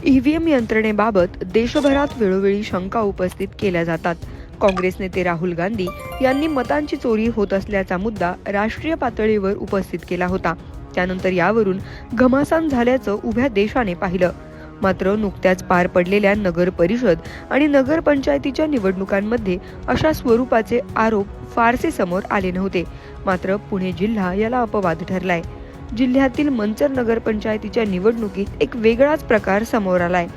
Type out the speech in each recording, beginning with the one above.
EVM यंत्रणेबाबत देशभरात वेळोवेळी शंका उपस्थित केल्या जातात. काँग्रेस नेते राहुल गांधी यांनी मतांची चोरी होत असल्याचा मुद्दा राष्ट्रीय पातळीवर उपस्थित केला होता. त्यानंतर यावरून घमासान झाल्याचं उभ्या देशाने पाहिलं. मात्र नुकत्याच पार पडलेल्या नगर परिषद आणि नगर पंचायतीच्या निवडणुकांमध्ये अशा स्वरूपाचे आरोप फारसे समोर आले नव्हते. मात्र पुणे जिल्हा याला अपवाद ठरलाय. जिल्ह्यातील मंचर नगर पंचायतीच्या निवडणुकीत एक वेगळाच प्रकार समोर आलाय.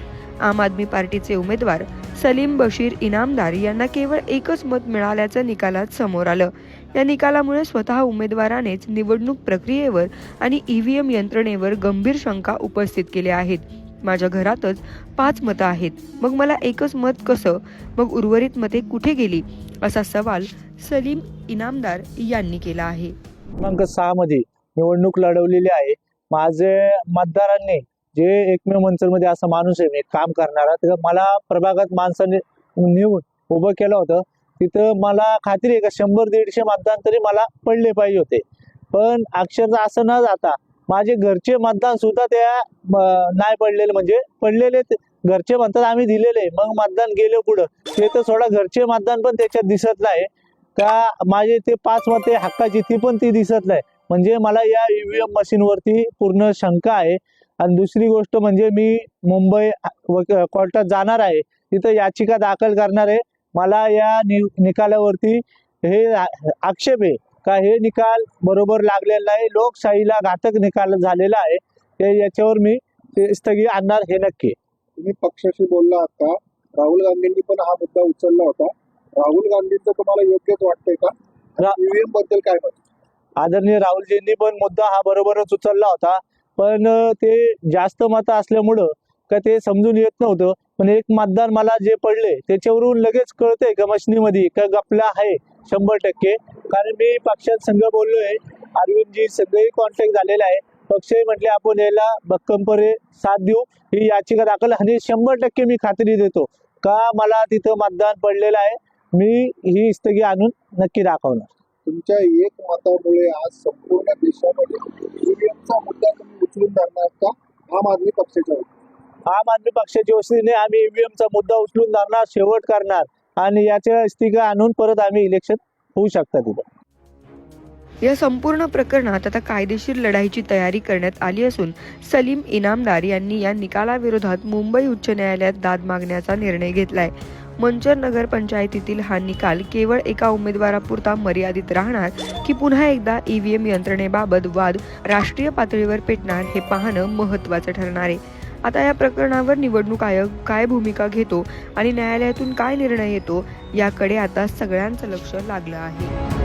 आम आदमी पार्टीचे उमेदवार सलीम बशीर इनामदार यांना केवळ एकच मत मिळाल्याचं निकालात समोर आलं. या निकालामुळे स्वतः उमेदवारानेच निवडणूक प्रक्रियेवर आणि ईव्हीएम यंत्रणेवर गंभीर शंका उपस्थित केल्या आहेत. माझ्या घरातच 5 मतं आहेत, मग मला एकच मत कसं? मग उर्वरित मते कुठे गेली? असा सवाल सलीम इनामदार यांनी केला आहे. क्रमांक 6 मध्ये निवडणूक लढवलेली आहे. माझे मतदारांनी जे एकमेव मंचरमध्ये असा माणूस आहे, मी काम करणारा, तर मला प्रभागात माणसाने नेऊन उभं केलं होतं. तिथं मला खात्री आहे का 100-150 मतदान तरी मला पडले पाहिजे होते. पण अक्षरशः असं न जाता माझे घरचे मतदान सुद्धा त्या नाही पडलेले, म्हणजे पडलेले घरचे म्हणतात आम्ही दिलेले, मग मतदान गेले पुढं ते तर सोडा, घरचे मतदान पण त्याच्यात दिसत नाही का. माझे ते 5 मते हक्काची ती पण ती दिसत नाही. म्हणजे मला या ईव्हीएम मशीनवरती पूर्ण शंका आहे. आणि दुसरी गोष्ट म्हणजे मी मुंबई कोर्टात जाणार आहे, तिथं याचिका दाखल करणार आहे. मला या निकालावरती हे आक्षेप आहे का हे निकाल बरोबर लागलेला नाही, लोकशाहीला घातक निकाल झालेला आहे. ते याच्यावर मी स्थगिती आणणार हे नक्की. तुम्ही पक्षाशी बोलला आता, राहुल गांधींनी पण हा मुद्दा उचलला होता. राहुल गांधींचं तुम्हाला योग्यच वाटतंय का? ईव्हीएम बद्दल काय म्हणतात? आदरणीय राहुलजींनी पण मुद्दा हा बरोबरच उचलला होता, पण ते जास्त मतं असल्यामुळं का ते समजून येत नव्हतं. पण एक मतदान मला जे पडले त्याच्यावरून लगेच कळतंय का मशिनीमध्ये का गपला आहे 100%. कारण मी पक्षात संघ बोललोय, अरविंदजी सगळे कॉन्टॅक्ट झालेला आहे. पक्षही म्हटले आपण याला भक्कमपणे साथ देऊ, ही याचिका दाखल, आणि 100% मी खात्री देतो का मला तिथं मतदान पडलेलं आहे. मी ही स्थगिती आणून नक्की दाखवणार. तुमच्या एक मतामुळे आज संपूर्ण देशामध्ये ईव्हीएमचा मुद्दा तुम्ही उचलून धरणार का आम आदमी पक्षाच्या? आम आदमी पक्षाच्या वतीने आम्ही ईव्हीएमचा मुद्दा उचलून धरणार, शेवट करणार, आणि याच्या स्थगिती आणून परत आम्ही इलेक्शन होऊ शकतात तिथं. या संपूर्ण प्रकरणात आता कायदेशीर लढाईची तयारी करण्यात आली असून सलीम इनामदार यांनी या निकालाविरोधात मुंबई उच्च न्यायालयात दाद मागण्याचा निर्णय घेतलाय. मंचर नगर पंचायतीतील हा निकाल केवळ एका उमेदवारापुरता मर्यादित राहणार की पुन्हा एकदा ईव्हीएम यंत्रणेबाबत वाद राष्ट्रीय पातळीवर पेटणार हे पाहणं महत्त्वाचं ठरणार आहे. आता या प्रकरणावर निवडणूक आयोग काय भूमिका घेतो आणि न्यायालयातून काय निर्णय येतो याकडे आता सगळ्यांचं लक्ष लागलं आहे.